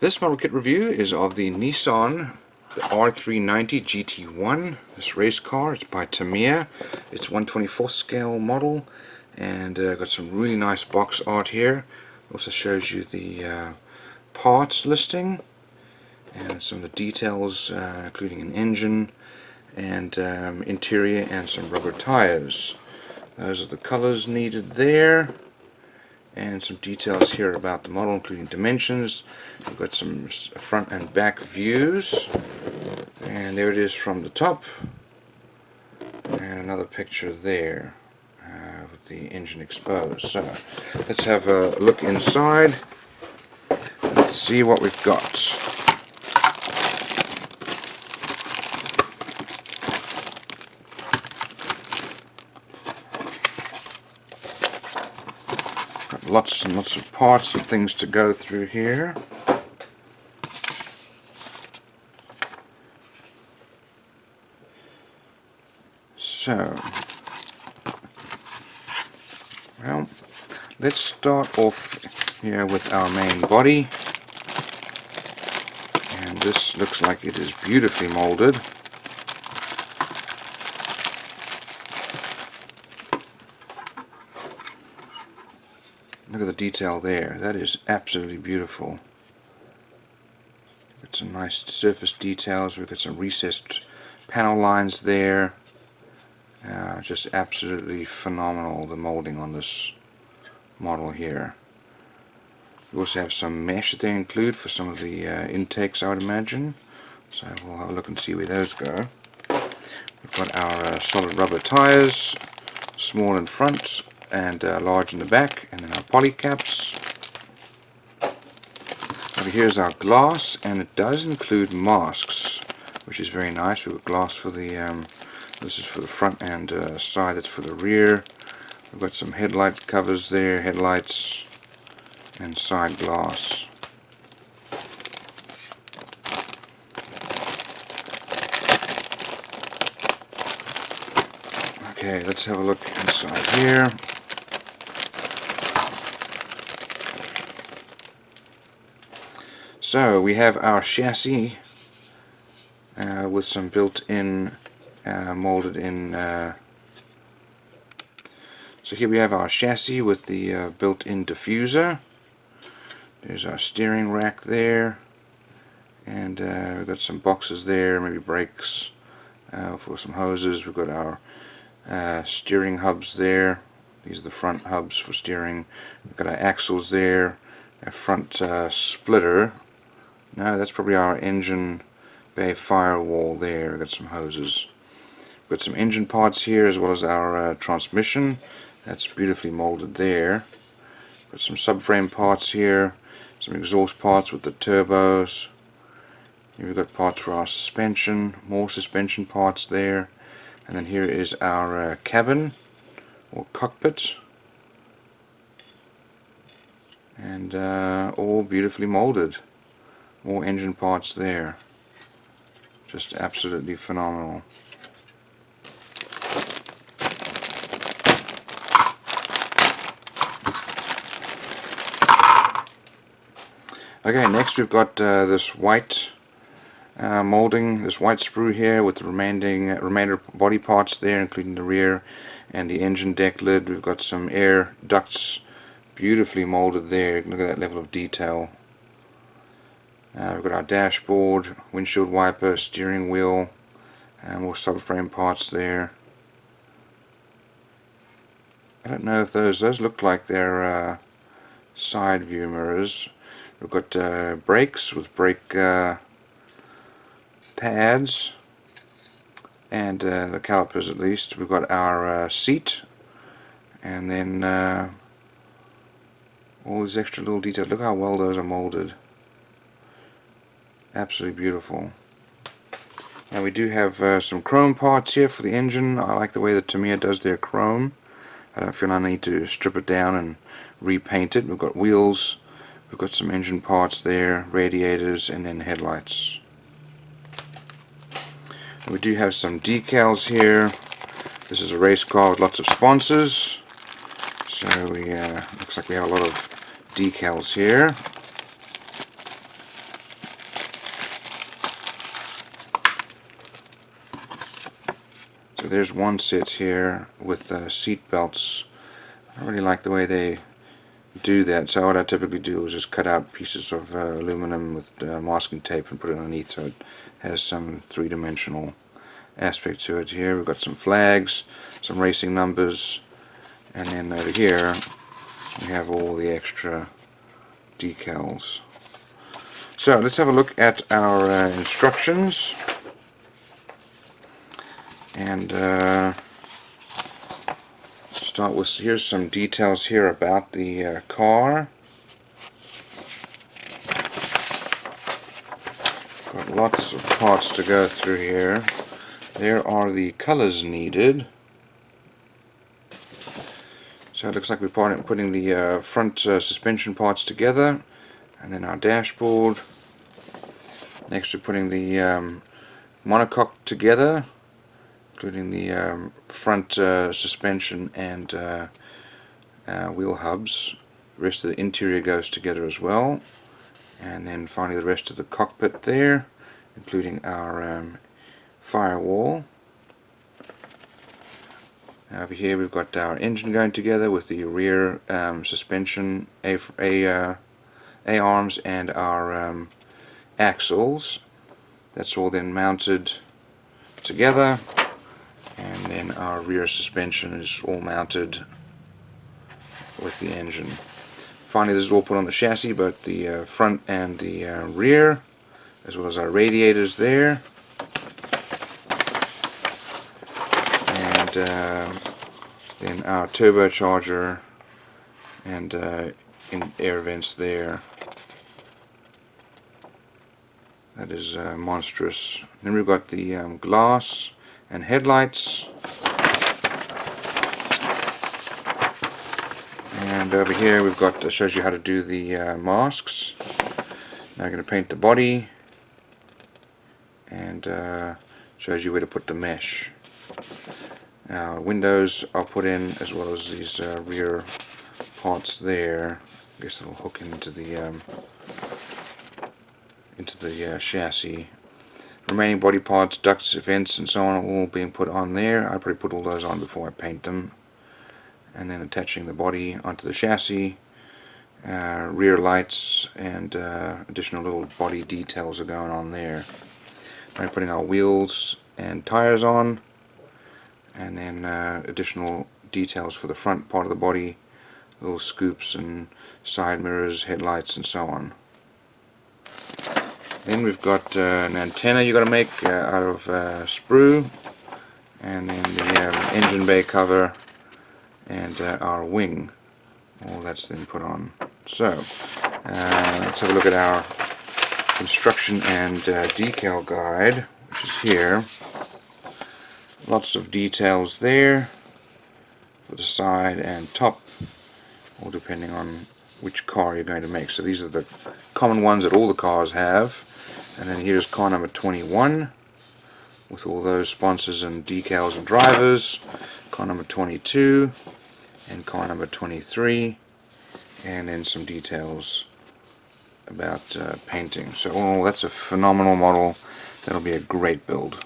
This model kit review is of the Nissan R390 GT1. This race car, it's by Tamiya. It's 1/24 scale model, and got some really nice box art here. Also shows you the parts listing and some of the details, including an engine and interior and some rubber tires. Those are the colors needed there, and some details here about the model, including dimensions. We've got some front and back views, and there it is from the top, and another picture there with the engine exposed. So let's have a look inside. Let's see what we've got. Lots and lots of parts and things to go through here. So, well, let's start off here with our main body, and this looks like it is beautifully molded. Look at the detail there. That is absolutely beautiful. Got some nice surface details. We've got some recessed panel lines there. Just absolutely phenomenal, the molding on this model here. We also have some mesh that they include for some of the intakes, I would imagine. So we'll have a look and see where those go. We've got our solid rubber tires, small in front and large in the back, and then our poly caps. Over here is our glass, and it does include masks, which is very nice. We've got glass for the this is for the front and side, that's for the rear. We've got some headlight covers there, headlights and side glass. Okay, let's have a look inside here. So we have our chassis with some built-in molded in. So here we have our chassis with the built-in diffuser. There's our steering rack there, and we've got some boxes there, maybe brakes for some hoses. We've got our steering hubs there. These are the front hubs for steering. We've got our axles there, a front splitter. No, that's probably our engine bay firewall there. We've got some hoses. We've got some engine parts here, as well as our transmission. That's beautifully molded there. Got some subframe parts here, some exhaust parts with the turbos. Here we've got parts for our suspension, more suspension parts there. And then here is our cabin or cockpit, and all beautifully molded. More engine parts there. Just absolutely phenomenal. Okay, next we've got this white molding, this white sprue here with the remainder body parts there, including the rear and the engine deck lid. We've got some air ducts beautifully molded there. Look at that level of detail. We've got our dashboard, windshield wiper, steering wheel, and more subframe parts there. I don't know if those look like they're side view mirrors. We've got brakes with brake pads, and the calipers at least. We've got our seat, and then all these extra little details. Look how well those are molded. Absolutely beautiful. And we do have some chrome parts here for the engine. I like the way that Tamiya does their chrome. I don't feel I need to strip it down and repaint it. We've got wheels, we've got some engine parts there, radiators, and then headlights. And we do have some decals here. This is a race car with lots of sponsors, so we looks like we have a lot of decals here. So there's one set here with seat belts. I don't really like the way they do that, so what I typically do is just cut out pieces of aluminum with masking tape and put it underneath so it has some three-dimensional aspect to it. Here we've got some flags, some racing numbers, and then over here we have all the extra decals. So let's have a look at our instructions, and start with, here's some details here about the car. Got lots of parts to go through here. There are the colors needed. So it looks like we're putting the front suspension parts together, and then our dashboard. Next we're putting the monocoque together, including the front suspension and wheel hubs. The rest of the interior goes together as well, and then finally the rest of the cockpit there, including our firewall. Over here we've got our engine going together with the rear suspension A-arms and our axles. That's all then mounted together, and then our rear suspension is all mounted with the engine. Finally, this is all put on the chassis, both the front and the rear, as well as our radiators there, and then our turbocharger and in air vents there. That is monstrous. Then we've got the glass and headlights, and over here we've got, shows you how to do the masks. Now I'm going to paint the body, and shows you where to put the mesh. Now windows are put in, as well as these rear parts there. I guess it'll hook into the chassis. Remaining body parts, ducts, vents, and so on are all being put on there. I probably put all those on before I paint them. And then attaching the body onto the chassis. Rear lights and additional little body details are going on there. I'm putting our wheels and tires on, and then additional details for the front part of the body, little scoops and side mirrors, headlights, and so on. Then we've got an antenna you got to make out of sprue, and then the engine bay cover and our wing. All that's then put on. So let's have a look at our construction and decal guide, which is here. Lots of details there for the side and top, all depending on which car you're going to make. So these are the common ones that all the cars have. And then here's car number 21 with all those sponsors and decals and drivers. Car number 22 and car number 23, and then some details about painting. So that's a phenomenal model. That'll be a great build.